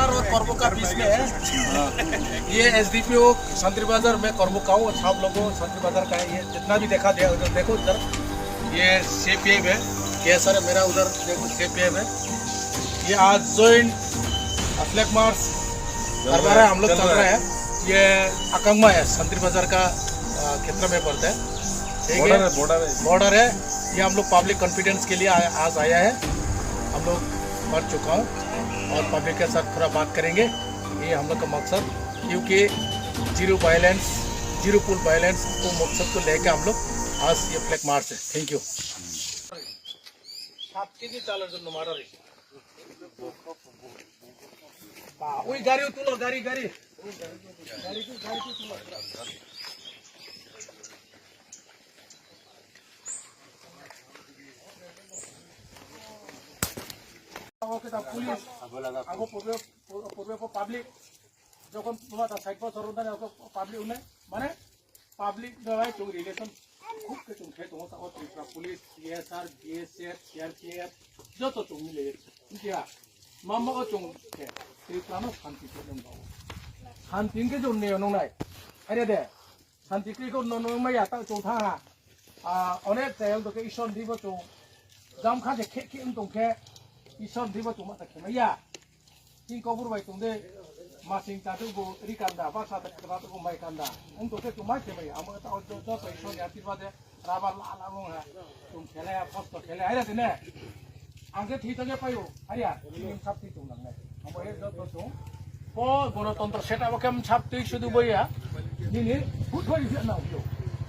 बाजार और कर्मो का बीच में है। ये एसडीपीओ संतरी बाजार में कर्मो का हूँ। आप लोगों संतरी बाजार का है, ये जितना भी देखा दे उधर देखो, उधर ये सीपीएम है, ये सर मेरा उधर देखो सीपीएम है। ये आज जॉइंट फ्लैग मार्च करवा रहा है, हम लोग चल रहा है। ये अकंगमा है, संतरी बाजार का क्षेत्र में पड़ता है, बॉर्डर है। ये हम लोग पब्लिक कॉन्फिडेंस के लिए आज आया है। हम लोग पढ़ चुका हूँ और पब्लिक के साथ थोड़ा बात करेंगे, ये हम लोग का मकसद, क्योंकि जीरो वायलेंस, जीरो पुल वायलेंस को मकसद को लेके हम लोग आज ये फ्लैग मार्च है। Thank you. 7 কেজি চালের জন্য মারারি। ওই গাড়িও তুলো, গাড়ি গাড়ি গাড়ি তুলো। পুলিশ আগো পূর্বে পাবলিক যখন তোমার সাইড पर সরদার আগো পাবলিক উনে মানে পাবলিক দ্বারাই তো রিলেশন খুব কে তুমি খেতো তা Tripura police CSR BSF CRPF যত তুমি মিলে ইন্ডিয়া মাম্মাও চং কে ত্রিপুরা শান্তি প্রদান দাও শান্তিকে জন্য ননাই আরে দে শান্তিকে ননমাই আতা চৌথা অনেক জায়গা তো ঈশ্বর দিব তো জাম খাজে খে খে দংখে इसोर दिबो तुमा त खेमैया किं कबुर बाय तुंदे मासिं तातु गो रिकांदा बा साता खरातो गो माय कांदा उन तो के तुमा खेमैया हम त जो जो पैसो याति बादे राबा लाला मो है तुम खेले फस्त खेले आइरा दिने आंगे थी तगे पायो आरिया निम सापति तुम नंगे हम ए जो तो पो गणतंत्र सेटा बकेम सापति शुधु बइया निनि भूत होई ना उयो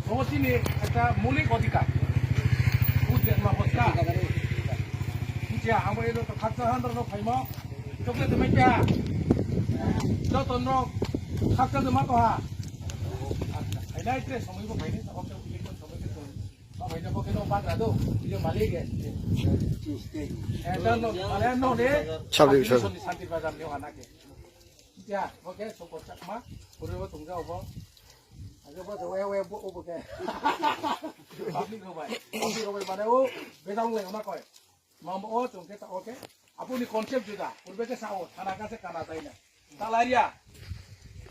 नोतिनि একটা মৌলিক অধিকার ভূত জন্ম বস্তা क्या हम ये तो खासा हम तो फाइमो चॉकलेट में क्या जो तो नो खासा तो मत हा फाइना इतने समय को फाइने सब के इलेक्शन समय के तो फाइना को के नो बात दो ये मालिक है ऐसा नो माले नो दे शांति बाजार में आना के क्या ओके सब चकमा पूरे वो तुम जाओ आगे वो वे वो के पब्लिक हो भाई माने वो बेदांग ले ना कोई माम ओ चंके ता ओके आपुनी कॉन्सेप्ट जुदा पूर्वे के साओ थाना का से काना ताइना तालारिया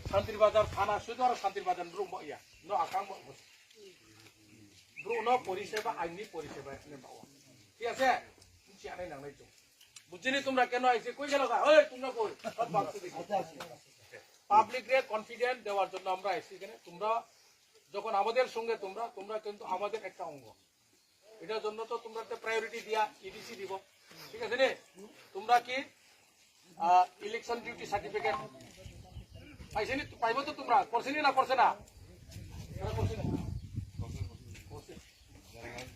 शांति बाजार थाना सुदो और शांति बाजार ब्रु मया नो आकाम ब्रु नो परिसेबा आइनि परिसेबा ने बावा ঠিক আছে চিয়ানে নাংলাই তো বুঝিনি তোমরা কেন আইছে কই গেল ওই তোমরা কই সব বাক্স দেখো পাবলিক রে কনফিডেন্স দেওয়ার জন্য আমরা আইছি এখানে তোমরা যখন আমাদের সঙ্গে তোমরা কিন্তু আমাদের একটা অঙ্গ এটার জন্য তো তোমরা একটা প্রায়োরিটি দিয়া ইডিসি দিব ঠিক আছে রে তোমরা কি ইলেকশন ডিউটি সার্টিফিকেট পাইছে নি পাইবো তো তোমরা করছনি না করছ না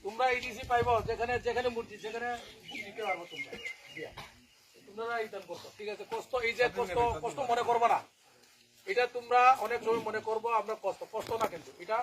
তোমরা ইডিসি পাইবো যেখানে যেখানে মূর্তি যেখানে দিতে পারবো তোমরা রিটার্ন করছো ঠিক আছে কষ্ট এই যে কষ্ট মনে করবা না এটা তোমরা অনেক সময় মনে করবো আমরা কষ্ট না কিন্তু এটা